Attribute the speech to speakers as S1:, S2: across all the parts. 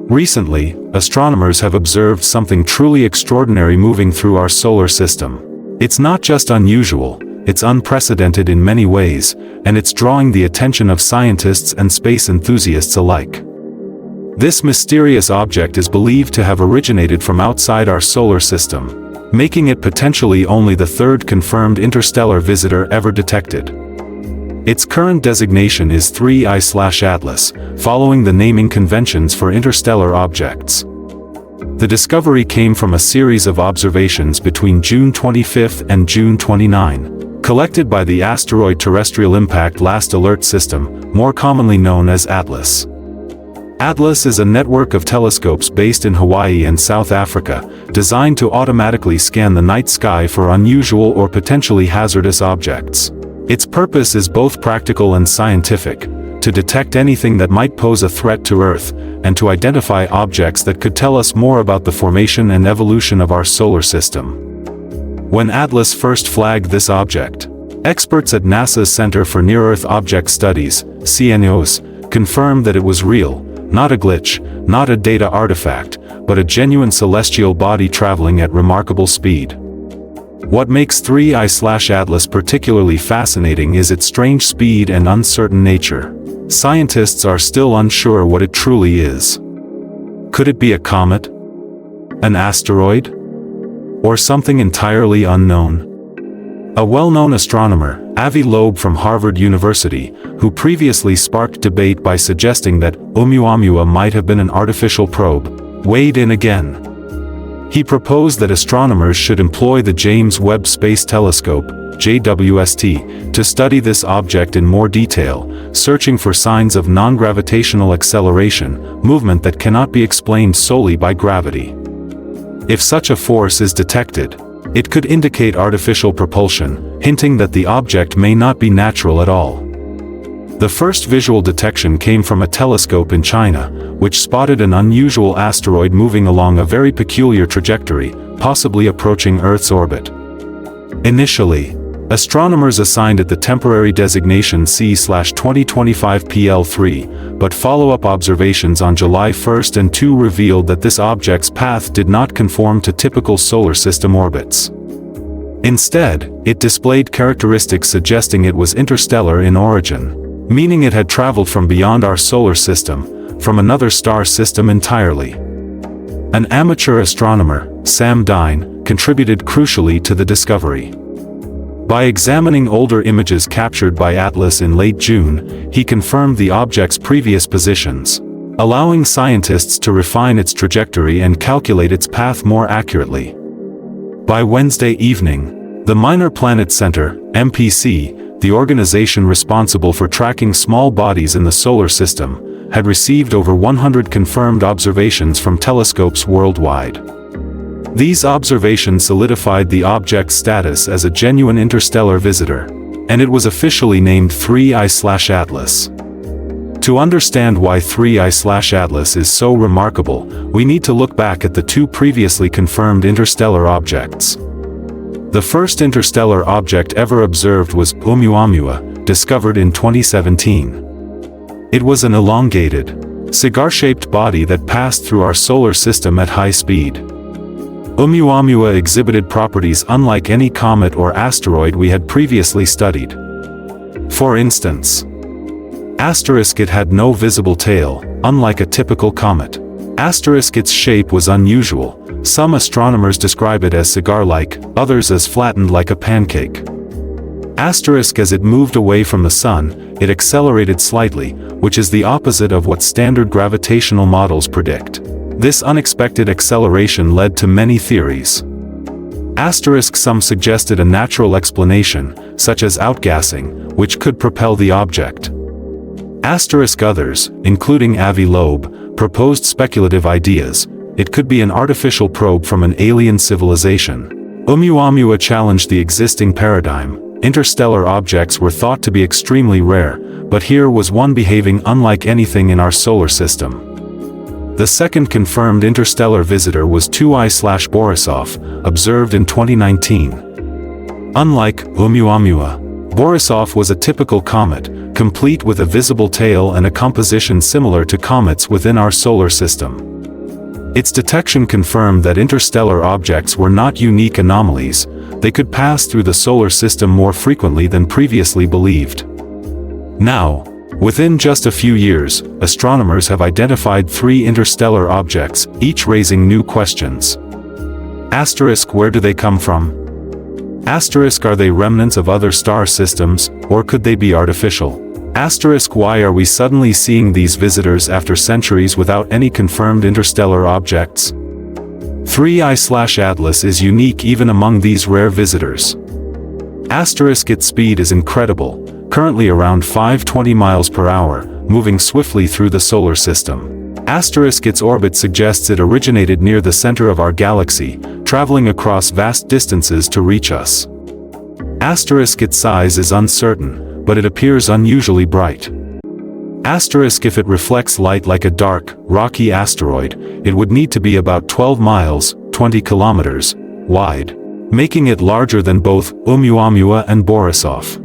S1: Recently, astronomers have observed something truly extraordinary moving through our solar system. It's not just unusual, it's unprecedented in many ways, and it's drawing the attention of scientists and space enthusiasts alike. This mysterious object is believed to have originated from outside our solar system, making it potentially only the third confirmed interstellar visitor ever detected. Its current designation is 3I/Atlas, following the naming conventions for interstellar objects. The discovery came from a series of observations between June 25 and June 29, collected by the Asteroid Terrestrial Impact Last Alert System, more commonly known as ATLAS. ATLAS is a network of telescopes based in Hawaii and South Africa, designed to automatically scan the night sky for unusual or potentially hazardous objects. Its purpose is both practical and scientific, to detect anything that might pose a threat to Earth, and to identify objects that could tell us more about the formation and evolution of our solar system. When ATLAS first flagged this object, experts at NASA's Center for Near-Earth Object Studies, CNEOS, confirmed that it was real, not a glitch, not a data artifact, but a genuine celestial body traveling at remarkable speed. What makes 3I/Atlas particularly fascinating is its strange speed and uncertain nature. Scientists are still unsure what it truly is. Could it be a comet? An asteroid? Or something entirely unknown? A well-known astronomer, Avi Loeb from Harvard University, who previously sparked debate by suggesting that Oumuamua might have been an artificial probe, weighed in again. He proposed that astronomers should employ the James Webb Space Telescope, JWST, to study this object in more detail, searching for signs of non-gravitational acceleration, movement that cannot be explained solely by gravity. If such a force is detected, it could indicate artificial propulsion, hinting that the object may not be natural at all. The first visual detection came from a telescope in China, which spotted an unusual asteroid moving along a very peculiar trajectory, possibly approaching Earth's orbit. Initially, astronomers assigned it the temporary designation C/2025 PL3, but follow-up observations on July 1 and 2 revealed that this object's path did not conform to typical solar system orbits. Instead, it displayed characteristics suggesting it was interstellar in origin, meaning it had traveled from beyond our solar system, from another star system entirely. An amateur astronomer, Sam Dine, contributed crucially to the discovery. By examining older images captured by ATLAS in late June, he confirmed the object's previous positions, allowing scientists to refine its trajectory and calculate its path more accurately. By Wednesday evening, the Minor Planet Center, MPC, the organization responsible for tracking small bodies in the solar system, had received over 100 confirmed observations from telescopes worldwide. These observations solidified the object's status as a genuine interstellar visitor, and it was officially named 3I/Atlas. To understand why 3I/Atlas is so remarkable, we need to look back at the two previously confirmed interstellar objects. The first interstellar object ever observed was Oumuamua, discovered in 2017. It was an elongated, cigar-shaped body that passed through our solar system at high speed. Oumuamua exhibited properties unlike any comet or asteroid we had previously studied. For instance, it had no visible tail, unlike a typical comet. Its shape was unusual. Some astronomers describe it as cigar-like, others as flattened like a pancake. As it moved away from the Sun, it accelerated slightly, which is the opposite of what standard gravitational models predict. This unexpected acceleration led to many theories. Some suggested a natural explanation, such as outgassing, which could propel the object. Others, including Avi Loeb, proposed speculative ideas. It could be an artificial probe from an alien civilization. Oumuamua challenged the existing paradigm. Interstellar objects were thought to be extremely rare, but here was one behaving unlike anything in our solar system. The second confirmed interstellar visitor was 2I/Borisov, observed in 2019. Unlike Oumuamua, Borisov was a typical comet, complete with a visible tail and a composition similar to comets within our solar system. Its detection confirmed that interstellar objects were not unique anomalies. They could pass through the solar system more frequently than previously believed. Now, within just a few years, astronomers have identified 3 interstellar objects, each raising new questions. Asterisk, where do they come from? Asterisk, are they remnants of other star systems, or could they be artificial? Asterisk, why are we suddenly seeing these visitors after centuries without any confirmed interstellar objects? 3I/Atlas is unique even among these rare visitors. Asterisk, its speed is incredible, currently around 520 miles per hour, moving swiftly through the solar system. Asterisk, its orbit suggests it originated near the center of our galaxy, traveling across vast distances to reach us. Asterisk, its size is uncertain, but it appears unusually bright. Asterisk, if it reflects light like a dark, rocky asteroid, it would need to be about 12 miles, 20 kilometers, wide, making it larger than both Oumuamua and Borisov.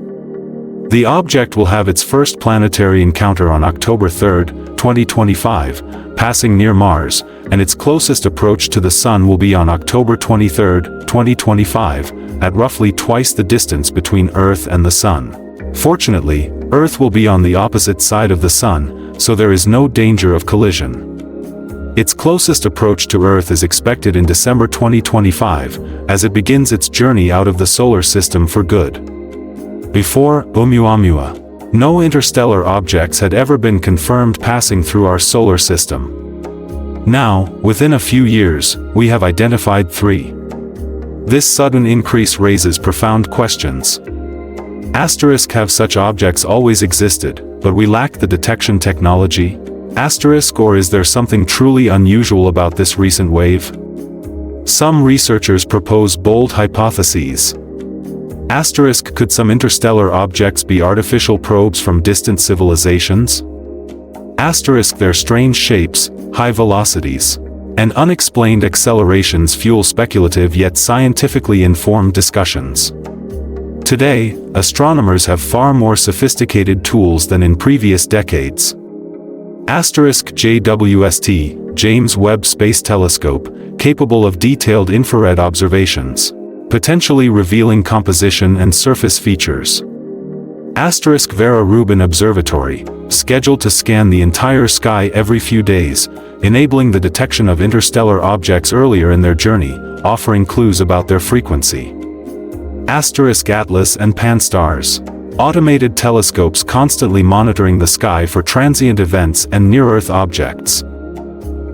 S1: The object will have its first planetary encounter on October 3, 2025, passing near Mars, and its closest approach to the Sun will be on October 23, 2025, at roughly twice the distance between Earth and the Sun. Fortunately, Earth will be on the opposite side of the Sun, so there is no danger of collision. Its closest approach to Earth is expected in December 2025, as it begins its journey out of the solar system for good. Before Oumuamua, no interstellar objects had ever been confirmed passing through our solar system. Now, within a few years, we have identified 3. This sudden increase raises profound questions. Asterisk, have such objects always existed, but we lack the detection technology? Asterisk, or is there something truly unusual about this recent wave? Some researchers propose bold hypotheses. Asterisk, could some interstellar objects be artificial probes from distant civilizations? Asterisk, their strange shapes, high velocities, and unexplained accelerations fuel speculative yet scientifically informed discussions. Today, astronomers have far more sophisticated tools than in previous decades. Asterisk, JWST, James Webb Space Telescope, capable of detailed infrared observations, potentially revealing composition and surface features. Asterisk, Vera Rubin Observatory, scheduled to scan the entire sky every few days, enabling the detection of interstellar objects earlier in their journey, offering clues about their frequency. Asterisk, Atlas and Pan-STARRS, automated telescopes constantly monitoring the sky for transient events and near-Earth objects.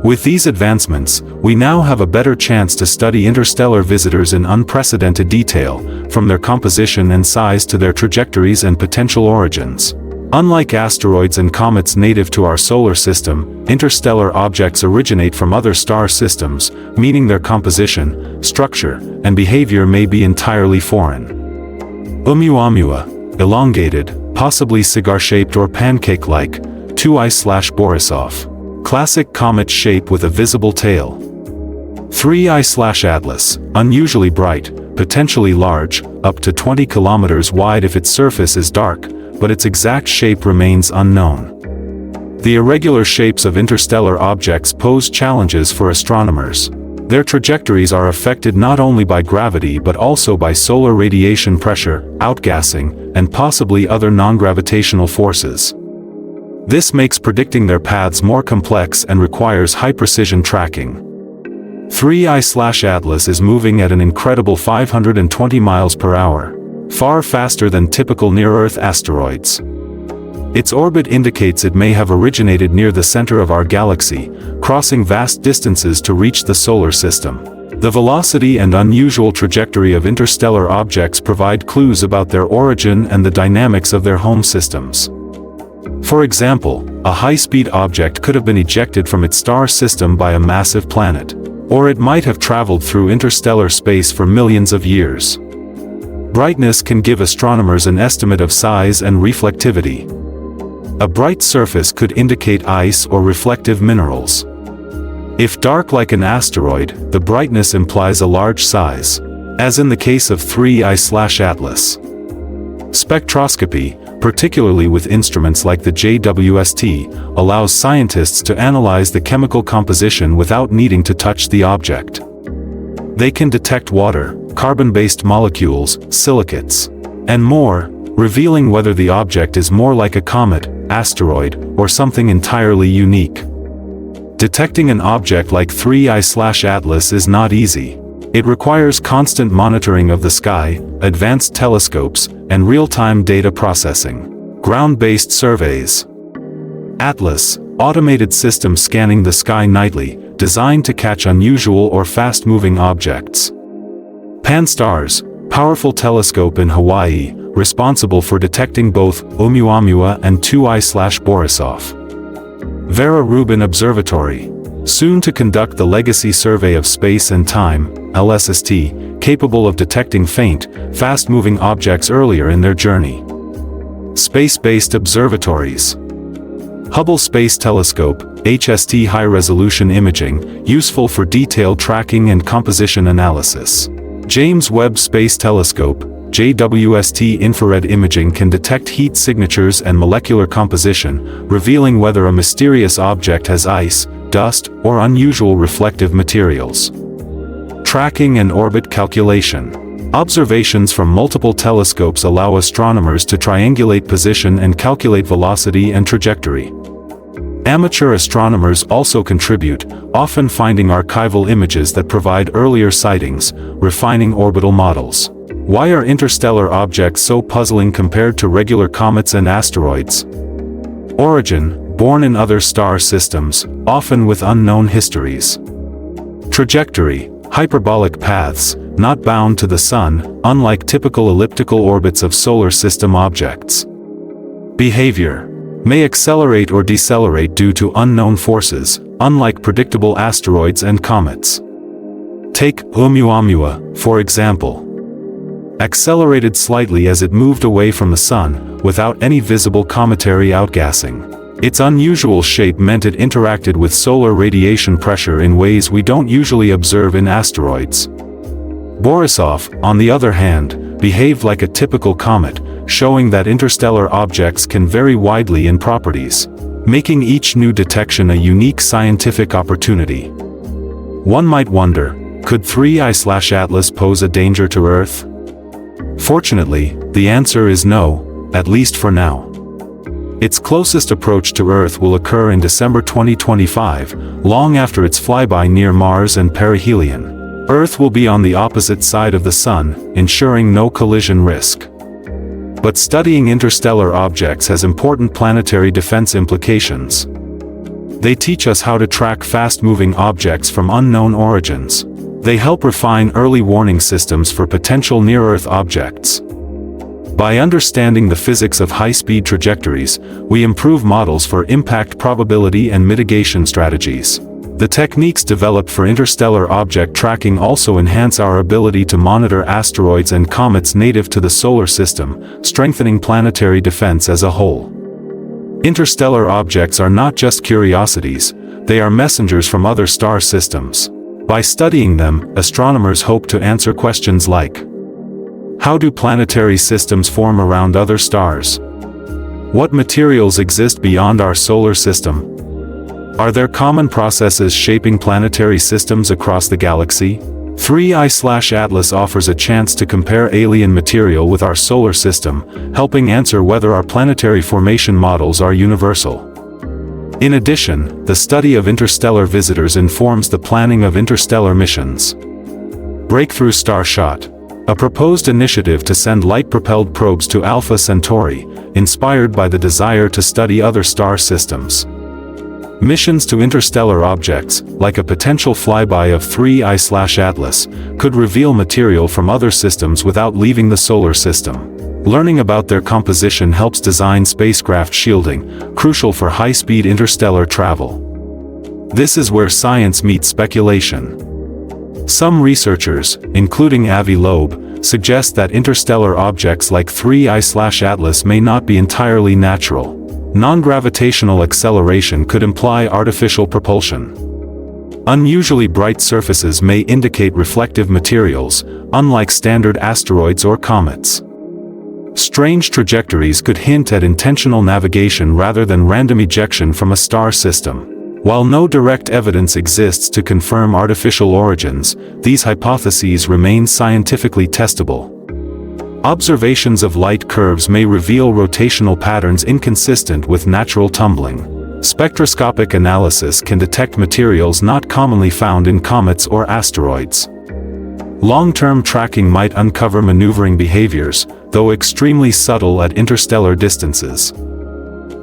S1: With these advancements, we now have a better chance to study interstellar visitors in unprecedented detail, from their composition and size to their trajectories and potential origins. Unlike asteroids and comets native to our solar system, interstellar objects originate from other star systems, meaning their composition, structure, and behavior may be entirely foreign. Oumuamua, elongated, possibly cigar-shaped or pancake-like, 2I/Borisov. Classic comet shape with a visible tail. 3I/Atlas, unusually bright, potentially large, up to 20 kilometers wide if its surface is dark, but its exact shape remains unknown. The irregular shapes of interstellar objects pose challenges for astronomers. Their trajectories are affected not only by gravity but also by solar radiation pressure, outgassing, and possibly other non-gravitational forces. This makes predicting their paths more complex and requires high-precision tracking. 3I/Atlas is moving at an incredible 520 miles per hour, far faster than typical near-Earth asteroids. Its orbit indicates it may have originated near the center of our galaxy, crossing vast distances to reach the solar system. The velocity and unusual trajectory of interstellar objects provide clues about their origin and the dynamics of their home systems. For example, a high-speed object could have been ejected from its star system by a massive planet, or it might have traveled through interstellar space for millions of years. Brightness can give astronomers an estimate of size and reflectivity. A bright surface could indicate ice or reflective minerals. If dark like an asteroid, the brightness implies a large size, as in the case of 3I/Atlas. Spectroscopy, particularly with instruments like the JWST, allows scientists to analyze the chemical composition without needing to touch the object. They can detect water, carbon-based molecules, silicates, and more, revealing whether the object is more like a comet, asteroid, or something entirely unique. Detecting an object like 3I/Atlas is not easy. It requires constant monitoring of the sky, advanced telescopes, and real-time data processing. Ground-based surveys. Atlas, automated system scanning the sky nightly, designed to catch unusual or fast-moving objects. Pan-STARRS, powerful telescope in Hawaii, responsible for detecting both Oumuamua and 2I/Borisov. Vera Rubin Observatory, soon to conduct the Legacy Survey of Space and Time, LSST, capable of detecting faint, fast-moving objects earlier in their journey. Space-based observatories. Hubble Space Telescope, HST high-resolution imaging, useful for detailed tracking and composition analysis. James Webb Space Telescope, JWST infrared imaging can detect heat signatures and molecular composition, revealing whether a mysterious object has ice, dust, or unusual reflective materials. Tracking and orbit calculation. Observations from multiple telescopes allow astronomers to triangulate position and calculate velocity and trajectory. Amateur astronomers also contribute, often finding archival images that provide earlier sightings, refining orbital models. Why are interstellar objects so puzzling compared to regular comets and asteroids? Origin, born in other star systems, often with unknown histories. Trajectory, hyperbolic paths, not bound to the Sun, unlike typical elliptical orbits of solar system objects. Behavior, may accelerate or decelerate due to unknown forces, unlike predictable asteroids and comets. Take Oumuamua, for example. Accelerated slightly as it moved away from the Sun, without any visible cometary outgassing. Its unusual shape meant it interacted with solar radiation pressure in ways we don't usually observe in asteroids. Borisov, on the other hand, behaved like a typical comet, showing that interstellar objects can vary widely in properties, making each new detection a unique scientific opportunity. One might wonder, could 3I/Atlas pose a danger to Earth? Fortunately, the answer is no, at least for now. Its closest approach to Earth will occur in December 2025, long after its flyby near Mars and perihelion. Earth will be on the opposite side of the Sun, ensuring no collision risk. But studying interstellar objects has important planetary defense implications. They teach us how to track fast-moving objects from unknown origins. They help refine early warning systems for potential near-Earth objects. By understanding the physics of high-speed trajectories, we improve models for impact probability and mitigation strategies. The techniques developed for interstellar object tracking also enhance our ability to monitor asteroids and comets native to the solar system, strengthening planetary defense as a whole. Interstellar objects are not just curiosities, they are messengers from other star systems. By studying them, astronomers hope to answer questions like: how do planetary systems form around other stars? What materials exist beyond our solar system? Are there common processes shaping planetary systems across the galaxy? 3I/Atlas offers a chance to compare alien material with our solar system, helping answer whether our planetary formation models are universal. In addition, the study of interstellar visitors informs the planning of interstellar missions. Breakthrough Starshot, a proposed initiative to send light-propelled probes to Alpha Centauri, inspired by the desire to study other star systems. Missions to interstellar objects, like a potential flyby of 3I/Atlas, could reveal material from other systems without leaving the solar system. Learning about their composition helps design spacecraft shielding, crucial for high-speed interstellar travel. This is where science meets speculation. Some researchers, including Avi Loeb, suggest that interstellar objects like 3I/Atlas may not be entirely natural. Non-gravitational acceleration could imply artificial propulsion. Unusually bright surfaces may indicate reflective materials, unlike standard asteroids or comets. Strange trajectories could hint at intentional navigation rather than random ejection from a star system. While no direct evidence exists to confirm artificial origins, these hypotheses remain scientifically testable. Observations of light curves may reveal rotational patterns inconsistent with natural tumbling. Spectroscopic analysis can detect materials not commonly found in comets or asteroids. Long-term tracking might uncover maneuvering behaviors, though extremely subtle at interstellar distances.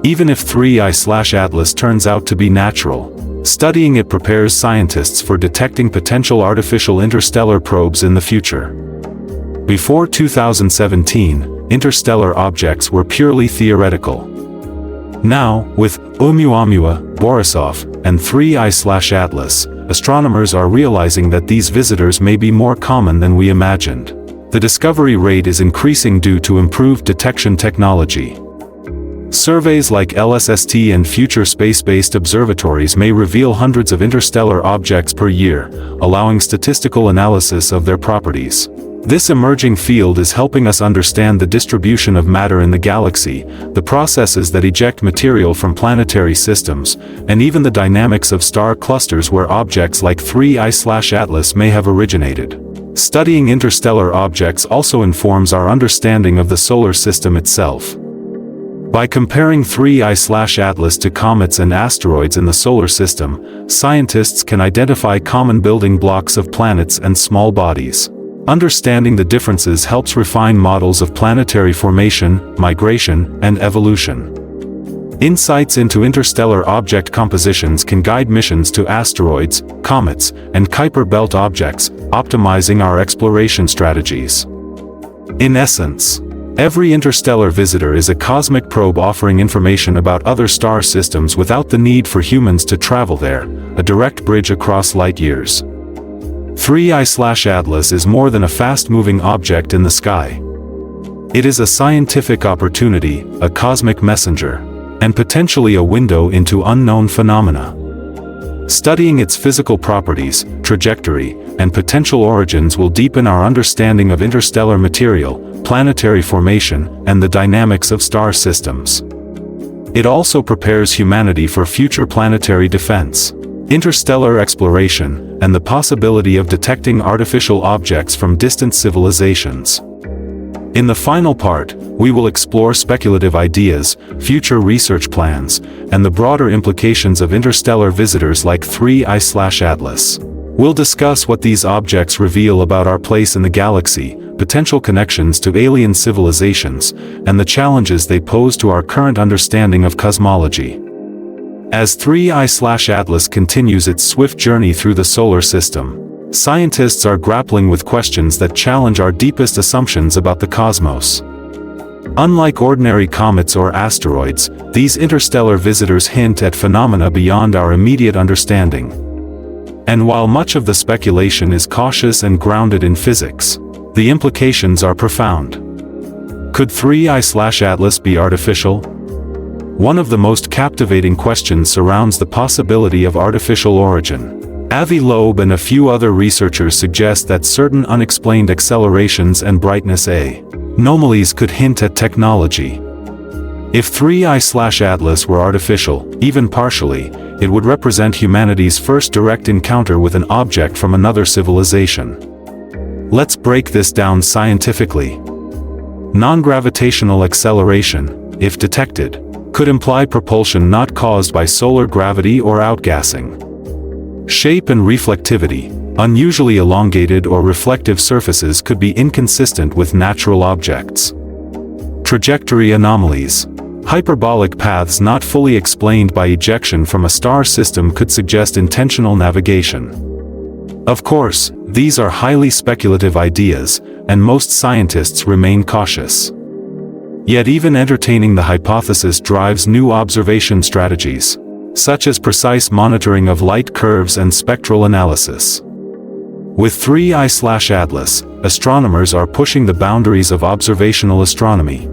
S1: Even if 3I/Atlas turns out to be natural, studying it prepares scientists for detecting potential artificial interstellar probes in the future. Before 2017, interstellar objects were purely theoretical. Now, with Oumuamua, Borisov, and 3I/Atlas, astronomers are realizing that these visitors may be more common than we imagined. The discovery rate is increasing due to improved detection technology. Surveys like LSST and future space-based observatories may reveal hundreds of interstellar objects per year, allowing statistical analysis of their properties. This emerging field is helping us understand the distribution of matter in the galaxy, the processes that eject material from planetary systems, and even the dynamics of star clusters where objects like 3I/Atlas may have originated. Studying interstellar objects also informs our understanding of the solar system itself. By comparing 3I/Atlas to comets and asteroids in the solar system, scientists can identify common building blocks of planets and small bodies. Understanding the differences helps refine models of planetary formation, migration, and evolution. Insights into interstellar object compositions can guide missions to asteroids, comets, and Kuiper belt objects, optimizing our exploration strategies. In essence, every interstellar visitor is a cosmic probe offering information about other star systems without the need for humans to travel there, a direct bridge across light years. 3I/Atlas is more than a fast-moving object in the sky. It is a scientific opportunity, a cosmic messenger, and potentially a window into unknown phenomena. Studying its physical properties, trajectory, and potential origins will deepen our understanding of interstellar material, planetary formation, and the dynamics of star systems. It also prepares humanity for future planetary defense, interstellar exploration, and the possibility of detecting artificial objects from distant civilizations. In the final part, we will explore speculative ideas, future research plans, and the broader implications of interstellar visitors like 3I/Atlas. We'll discuss what these objects reveal about our place in the galaxy, potential connections to alien civilizations, and the challenges they pose to our current understanding of cosmology. As 3I/Atlas continues its swift journey through the solar system, scientists are grappling with questions that challenge our deepest assumptions about the cosmos. Unlike ordinary comets or asteroids, these interstellar visitors hint at phenomena beyond our immediate understanding. And while much of the speculation is cautious and grounded in physics, the implications are profound. Could 3I/Atlas be artificial? One of the most captivating questions surrounds the possibility of artificial origin. Avi Loeb and a few other researchers suggest that certain unexplained accelerations and brightness anomalies could hint at technology. If 3I/Atlas were artificial, even partially, it would represent humanity's first direct encounter with an object from another civilization. Let's break this down scientifically. Non-gravitational acceleration, if detected, could imply propulsion not caused by solar gravity or outgassing. Shape and reflectivity, unusually elongated or reflective surfaces could be inconsistent with natural objects. Trajectory anomalies. Hyperbolic paths not fully explained by ejection from a star system could suggest intentional navigation. Of course, these are highly speculative ideas, and most scientists remain cautious. Yet even entertaining the hypothesis drives new observation strategies, such as precise monitoring of light curves and spectral analysis. With 3I/Atlas, astronomers are pushing the boundaries of observational astronomy.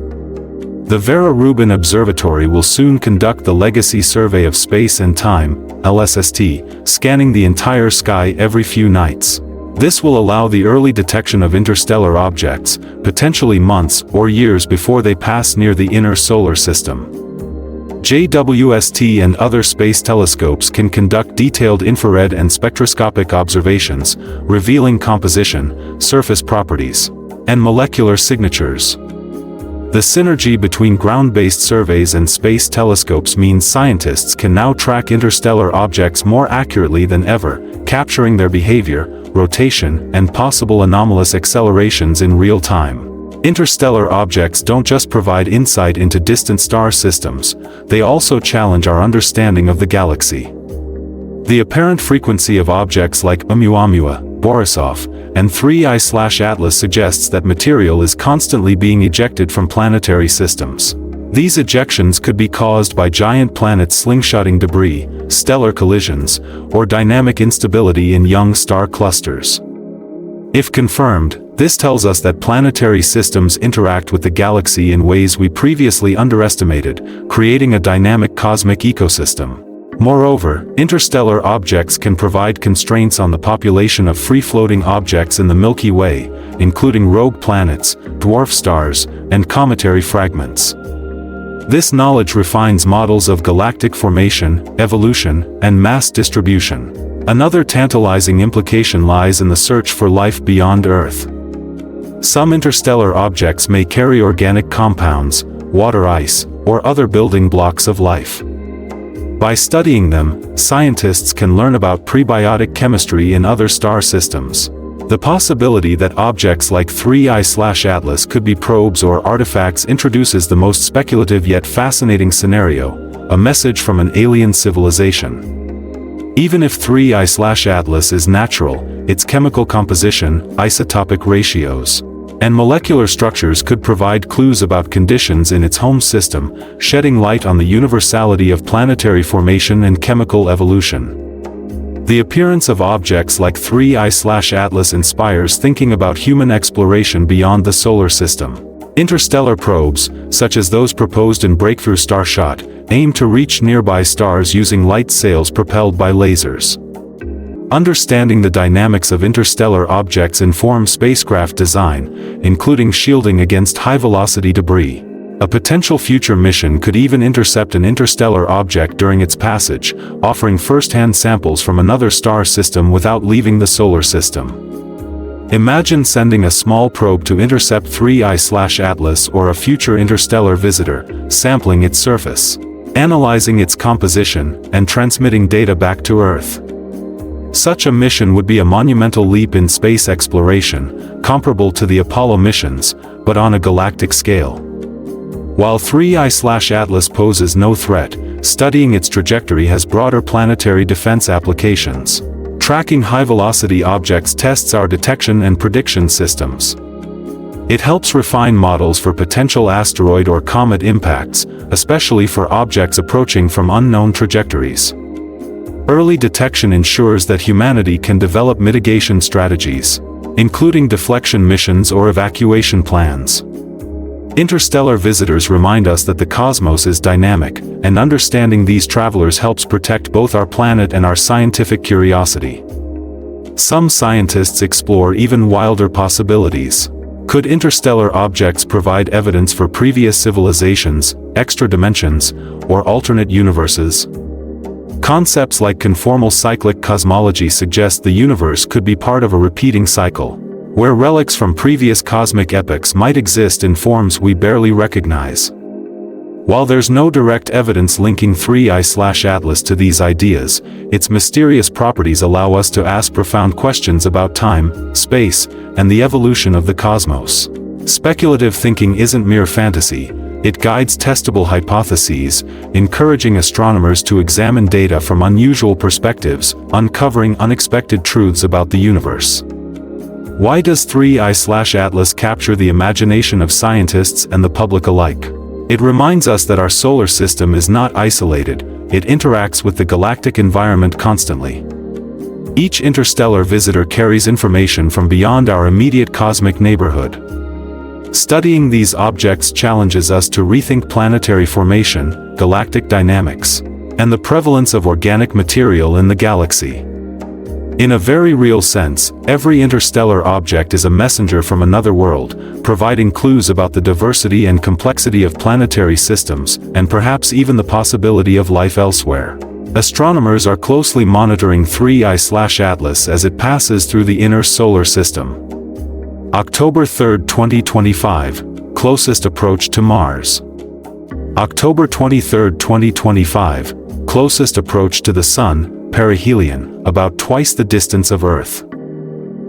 S1: The Vera Rubin Observatory will soon conduct the Legacy Survey of Space and Time, LSST, scanning the entire sky every few nights. This will allow the early detection of interstellar objects, potentially months or years before they pass near the inner solar system. JWST and other space telescopes can conduct detailed infrared and spectroscopic observations, revealing composition, surface properties, and molecular signatures. The synergy between ground-based surveys and space telescopes means scientists can now track interstellar objects more accurately than ever, capturing their behavior, rotation, and possible anomalous accelerations in real time. Interstellar objects don't just provide insight into distant star systems, they also challenge our understanding of the galaxy. The apparent frequency of objects like Oumuamua, Borisov, and 3I/Atlas suggests that material is constantly being ejected from planetary systems. These ejections could be caused by giant planets slingshotting debris, stellar collisions, or dynamic instability in young star clusters. If confirmed, this tells us that planetary systems interact with the galaxy in ways we previously underestimated, creating a dynamic cosmic ecosystem. Moreover, interstellar objects can provide constraints on the population of free-floating objects in the Milky Way, including rogue planets, dwarf stars, and cometary fragments. This knowledge refines models of galactic formation, evolution, and mass distribution. Another tantalizing implication lies in the search for life beyond Earth. Some interstellar objects may carry organic compounds, water ice, or other building blocks of life. By studying them, scientists can learn about prebiotic chemistry in other star systems. The possibility that objects like 3I/Atlas could be probes or artifacts introduces the most speculative yet fascinating scenario, a message from an alien civilization. Even if 3I/Atlas is natural, its chemical composition, isotopic ratios, and molecular structures could provide clues about conditions in its home system, shedding light on the universality of planetary formation and chemical evolution. The appearance of objects like 3I/Atlas inspires thinking about human exploration beyond the solar system. Interstellar probes, such as those proposed in Breakthrough Starshot, aim to reach nearby stars using light sails propelled by lasers. Understanding the dynamics of interstellar objects informs spacecraft design, including shielding against high-velocity debris. A potential future mission could even intercept an interstellar object during its passage, offering first-hand samples from another star system without leaving the solar system. Imagine sending a small probe to intercept 3I/Atlas or a future interstellar visitor, sampling its surface, analyzing its composition, and transmitting data back to Earth. Such a mission would be a monumental leap in space exploration, comparable to the Apollo missions, but on a galactic scale. While 3I/Atlas poses no threat, studying its trajectory has broader planetary defense applications. Tracking high-velocity objects tests our detection and prediction systems. It helps refine models for potential asteroid or comet impacts, especially for objects approaching from unknown trajectories. Early detection ensures that humanity can develop mitigation strategies, including deflection missions or evacuation plans. Interstellar visitors remind us that the cosmos is dynamic, and understanding these travelers helps protect both our planet and our scientific curiosity. Some scientists explore even wilder possibilities. Could interstellar objects provide evidence for previous civilizations, extra dimensions, or alternate universes? Concepts like conformal cyclic cosmology suggest the universe could be part of a repeating cycle, where relics from previous cosmic epochs might exist in forms we barely recognize. While there's no direct evidence linking 3I/Atlas to these ideas, its mysterious properties allow us to ask profound questions about time, space, and the evolution of the cosmos. Speculative thinking isn't mere fantasy, it guides testable hypotheses, encouraging astronomers to examine data from unusual perspectives, uncovering unexpected truths about the universe. Why does 3I/Atlas capture the imagination of scientists and the public alike? It reminds us that our solar system is not isolated, it interacts with the galactic environment constantly. Each interstellar visitor carries information from beyond our immediate cosmic neighborhood. Studying these objects challenges us to rethink planetary formation, galactic dynamics, and the prevalence of organic material in the galaxy. In a very real sense, every interstellar object is a messenger from another world, providing clues about the diversity and complexity of planetary systems, and perhaps even the possibility of life elsewhere. Astronomers are closely monitoring 3I/Atlas as it passes through the inner solar system. October 3, 2025, closest approach to Mars. October 23, 2025, closest approach to the Sun, perihelion, about twice the distance of Earth.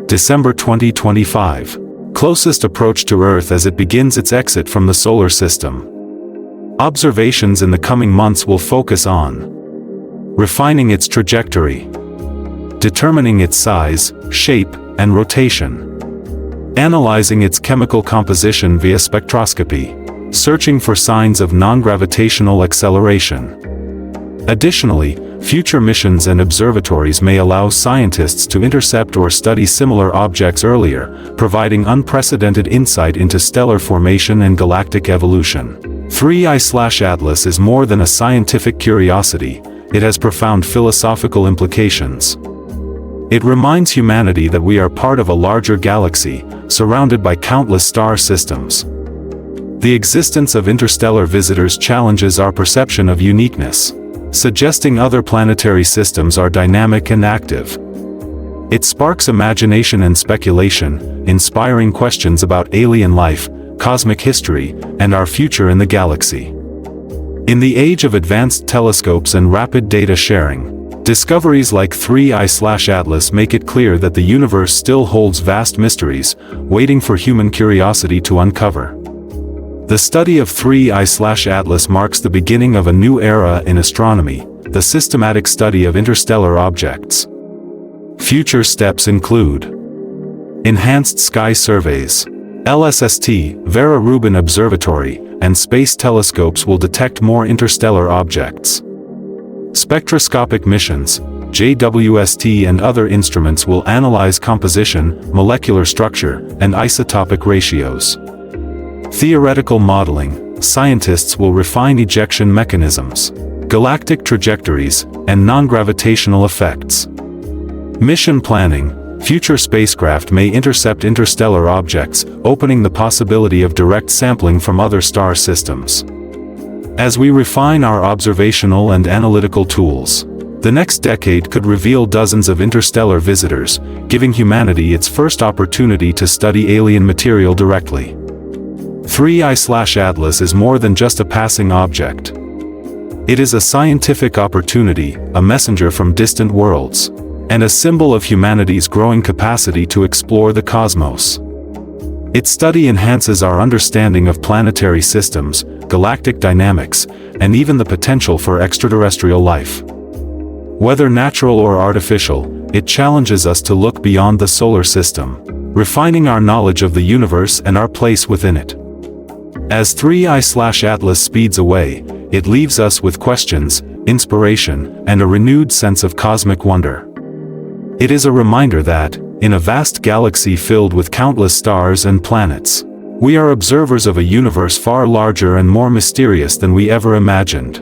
S1: December 2025, closest approach to Earth as it begins its exit from the solar system. Observations in the coming months will focus on refining its trajectory, determining its size, shape, and rotation, analyzing its chemical composition via spectroscopy, searching for signs of non-gravitational acceleration. Additionally, future missions and observatories may allow scientists to intercept or study similar objects earlier, providing unprecedented insight into stellar formation and galactic evolution. 3I/Atlas is more than a scientific curiosity, it has profound philosophical implications. It reminds humanity that we are part of a larger galaxy, surrounded by countless star systems. The existence of interstellar visitors challenges our perception of uniqueness, suggesting other planetary systems are dynamic and active. It sparks imagination and speculation, inspiring questions about alien life, cosmic history, and our future in the galaxy. In the age of advanced telescopes and rapid data sharing, discoveries like 3I/Atlas make it clear that the universe still holds vast mysteries, waiting for human curiosity to uncover. The study of 3I/Atlas marks the beginning of a new era in astronomy, the systematic study of interstellar objects. Future steps include enhanced sky surveys. LSST, Vera Rubin Observatory, and space telescopes will detect more interstellar objects. Spectroscopic missions, JWST and other instruments will analyze composition, molecular structure, and isotopic ratios. Theoretical modeling, scientists will refine ejection mechanisms, galactic trajectories, and non-gravitational effects. Mission planning, future spacecraft may intercept interstellar objects, opening the possibility of direct sampling from other star systems. As we refine our observational and analytical tools, the next decade could reveal dozens of interstellar visitors, giving humanity its first opportunity to study alien material directly. 3I/Atlas is more than just a passing object. It is a scientific opportunity, a messenger from distant worlds, and a symbol of humanity's growing capacity to explore the cosmos. Its study enhances our understanding of planetary systems, galactic dynamics, and even the potential for extraterrestrial life. Whether natural or artificial, it challenges us to look beyond the solar system, refining our knowledge of the universe and our place within it. As 3I/Atlas speeds away, it leaves us with questions, inspiration, and a renewed sense of cosmic wonder. It is a reminder that, in a vast galaxy filled with countless stars and planets, we are observers of a universe far larger and more mysterious than we ever imagined.